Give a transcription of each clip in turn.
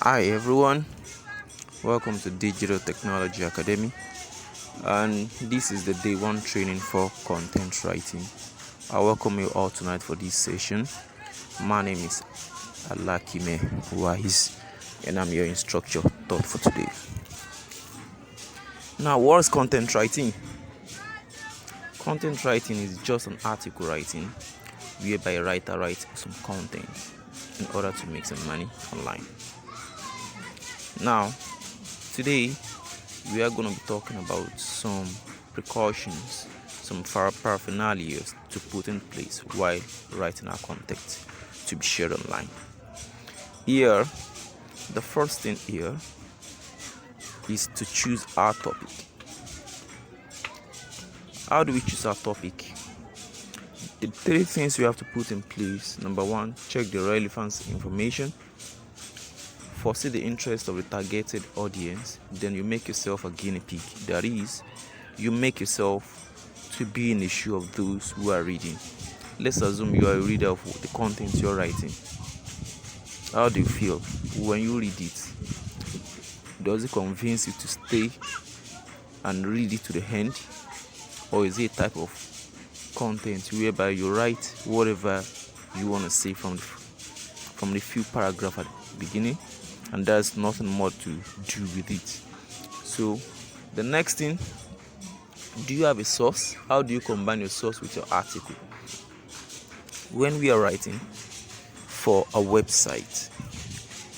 Hi everyone, welcome to Digital Technology Academy, and this is the day one training for content writing. I welcome you all tonight for this session. My name is Alakime Wahis, and I'm your instructor taught for today. Now, what is content writing? Content writing is just an article writing whereby a writer writes some content in order to make some money online. Now, today we are going to be talking about some precautions, some paraphernalia to put in place while writing our content to be shared online. Here, the first thing here is to choose our topic. How do we choose our topic? The three things we have to put in place. Number one, check the relevance information. Foresee the interest of the targeted audience. Then you make yourself a guinea pig. That is, you make yourself to be in the shoe of those who are reading. Let's assume you are a reader of the content you're writing. How do you feel when you read it? Does it convince you to stay and read it to the end? Or is it a type of content whereby you write whatever you want to say from the few paragraphs at the beginning, and there's nothing more to do with it? So the next thing, do you have a source? How do you combine your source with your article? When we are writing for a website,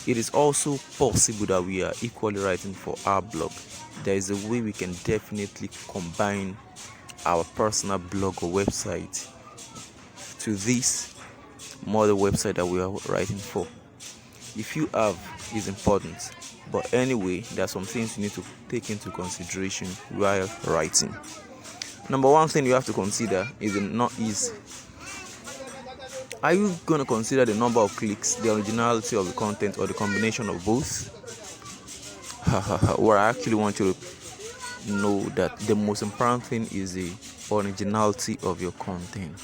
it is also possible that we are equally writing for our blog. There is a way we can definitely combine our personal blog or website to this model website that we are writing for. If you have, is important, but anyway, there are some things you need to take into consideration while writing. Number one thing you have to consider is are you going to consider the number of clicks, the originality of the content, or the combination of both? What I actually want you to know that the most important thing is the originality of your content.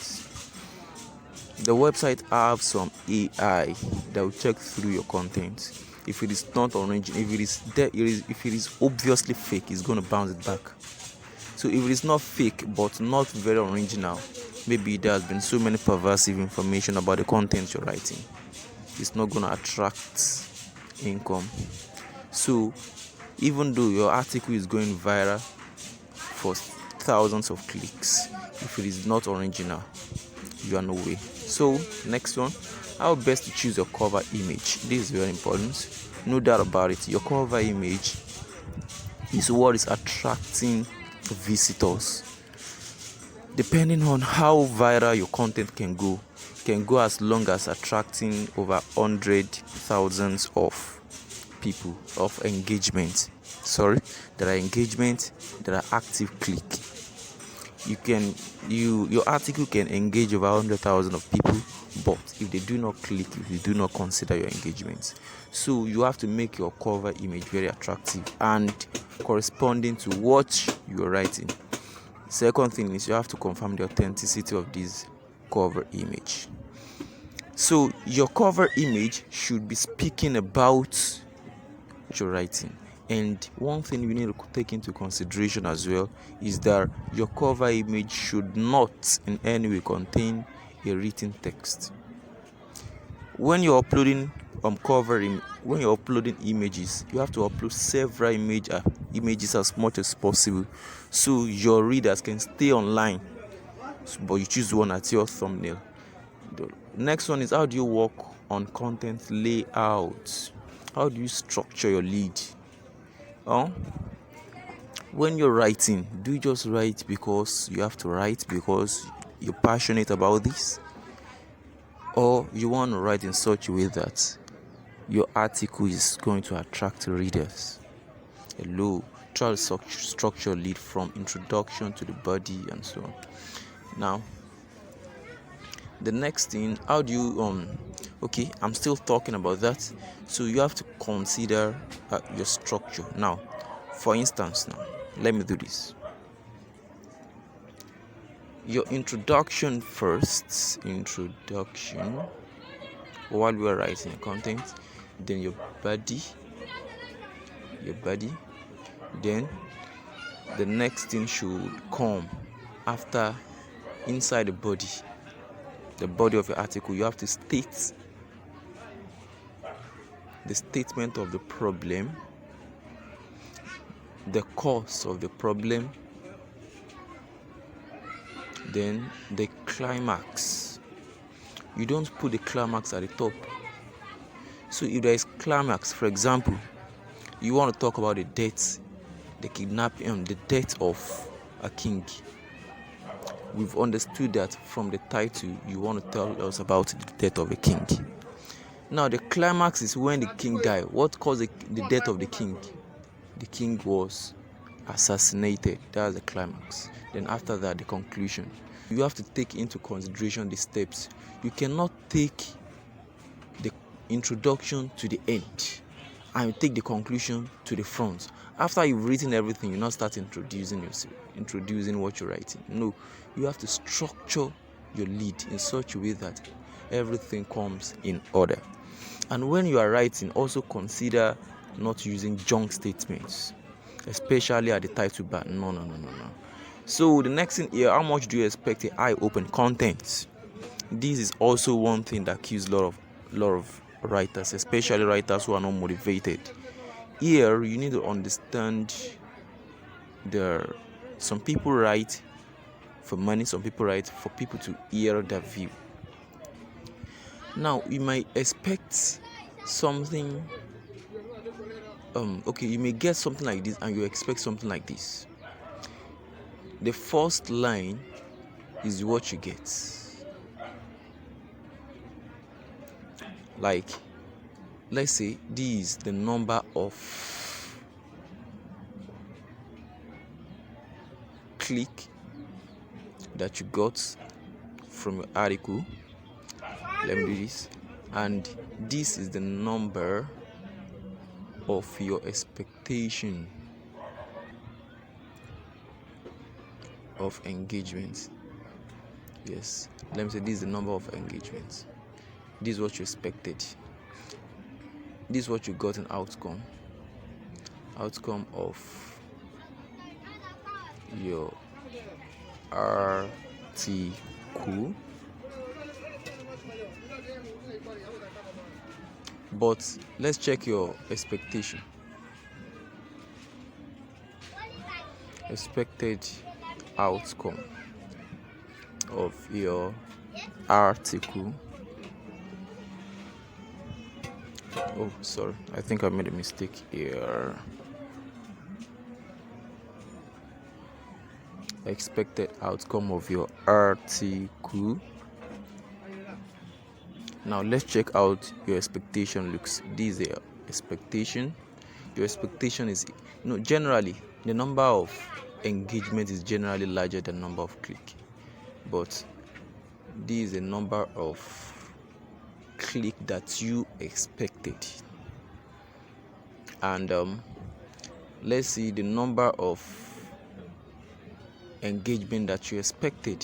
The website have some AI that will check through your content. If it is not original, if it is obviously fake, it's going to bounce it back. So if it is not fake but not very original, maybe there has been so many pervasive information about the content you're writing, it's not going to attract income. So even though your article is going viral for thousands of clicks, if it is not original, you are no way. So next one, how best to choose your cover image. This is very important, no doubt about it. Your cover image is what is attracting visitors. Depending on how viral your content can go as long as attracting over 100,000 of people of engagement. There are engagement, there are active click. Your article can engage over 100,000 of people, but if they do not click, if they do not consider your engagement, so you have to make your cover image very attractive and corresponding to what you are writing. Second thing is you have to confirm the authenticity of this cover image. So your cover image should be speaking about what you're writing. And one thing you need to take into consideration as well is that your cover image should not in any way contain a written text. When you're uploading when you're uploading images, you have to upload several images as much as possible so your readers can stay online, but you choose one as your thumbnail. The next one is, how do you work on content layout? How do you structure your lead? When you're writing, do you just write because you have to write because you're passionate about this, or you want to write in such a way that your article is going to attract readers? Try to structure lead from introduction to the body and so on. Now, the next thing, how do you I'm still talking about that. So you have to consider your structure. Now, for instance, let me do this. Your introduction first. While we are writing content, then your body. Then the next thing should come after. Inside the body of your article, you have to state the statement of the problem, the cause of the problem, then the climax. You don't put the climax at the top. So if there is climax, for example, you want to talk about the death, the kidnapping, the death of a king. We've understood that from the title you want to tell us about the death of a king. Now the climax is when the king died. What caused the death of the king? The king was assassinated. That's the climax. Then after that, the conclusion. You have to take into consideration the steps. You cannot take the introduction to the end and you take the conclusion to the front. After you've written everything, you now start introducing what you're writing. No, you have to structure your lead in such a way that everything comes in order. And when you are writing, also consider not using junk statements, especially at the title bar. No. So the next thing here, how much do you expect a eye-open content? This is also one thing that kills a lot of writers, especially writers who are not motivated. Here you need to understand some people write for money, some people write for people to hear their view. Now you might expect something, you may get something like this and you expect something like this. The first line is what you get. Like, let's say this is the number of click that you got from your article. Let me do this. And this is the number of your expectation of engagement. Yes, let me say this is the number of engagements. This is what you expected. This is what you got in outcome of your article. But let's check your expected outcome of your article. Oh, sorry, I think I made a mistake here. Expected outcome of your article. Now let's check out your expectation looks. This is your expectation. Your expectation is generally the number of engagement is generally larger than number of click, but this is the number of click that you expected. And let's see the number of engagement that you expected.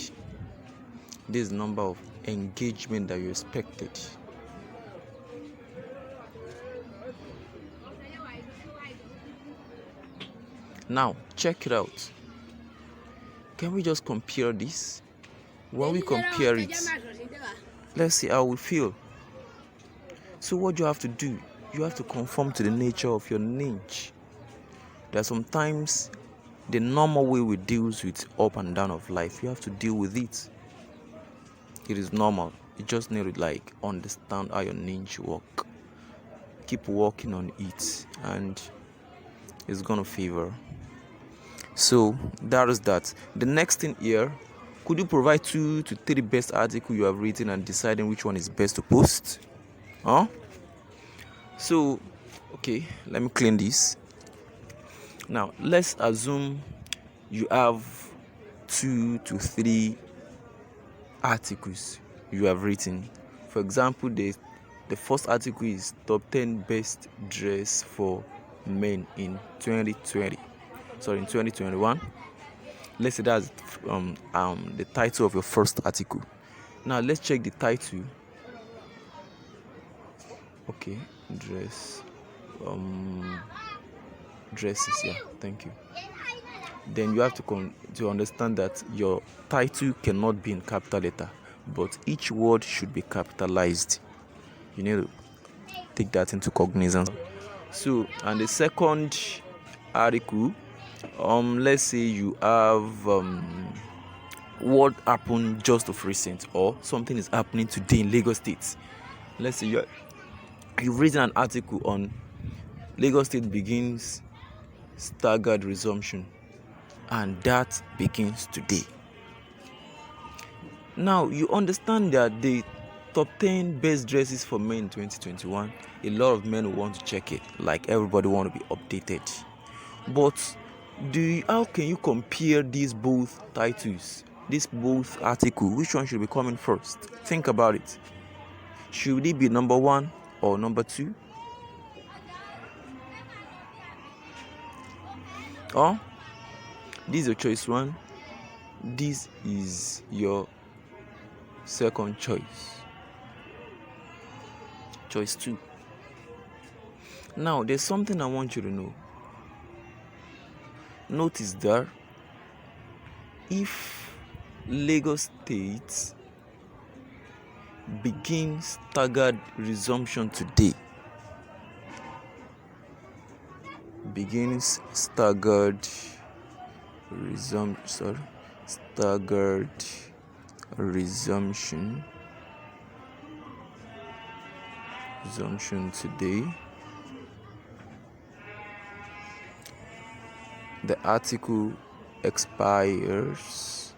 This is the number of engagement that you expected. Now check it out. Can we just compare this? When we compare it, let's see how we feel. So what do you have to do? You have to conform to the nature of your niche. That sometimes the normal way we deal with up and down of life, you have to deal with it. It is normal. You just need to understand how your niche work. Keep working on it and it's gonna favor. So that is that. The next thing here, could you provide 2 to 3 best articles you have written and deciding which one is best to post? So okay, let me clean this. Now let's assume you have 2 to 3 articles you have written. For example, the first article is top 10 best dress for men in 2021. Let's say that's the title of your first article. Now let's check the title. Okay, dress dresses. Yeah, thank you. Then you have to understand that your title cannot be in capital letter, but each word should be capitalized. You need to take that into cognizance. So, and the second article, let's say you have what happened just of recent, or something is happening today in Lagos State. Let's say you've written an article on Lagos State begins staggered resumption, and that begins today. Now you understand that the top 10 best dresses for men in 2021, a lot of men will want to check it, like everybody want to be updated. But how can you compare these both titles, this both article? Which one should be coming first? Think about it. Should it be number 1 or number 2? Or this is your choice 1, this is your second choice 2. Now there's something I want you to know. Notice that if Lagos State begins staggered resumption today, staggered resumption today, the article expires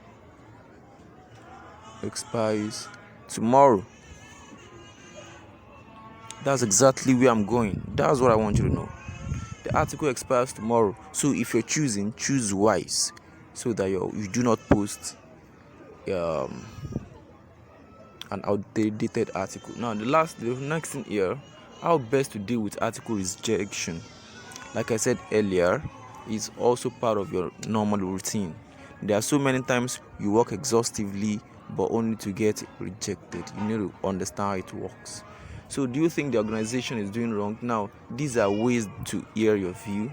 tomorrow. That's exactly where I'm going. That's what I want you to know. The article expires tomorrow. So if you're choosing, choose wise, so that you do not post an outdated article. Now the next thing here, how best to deal with article rejection. Like I said earlier, is also part of your normal routine. There are so many times you work exhaustively but only to get rejected. You need to understand how it works. So do you think the organization is doing wrong? Now these are ways to hear your view.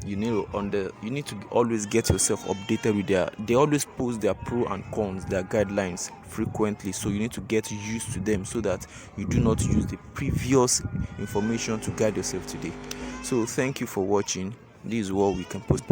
You need to always get yourself updated with they always post their pro and cons, their guidelines frequently, so you need to get used to them so that you do not use the previous information to guide yourself today. So thank you for watching. This is what we can post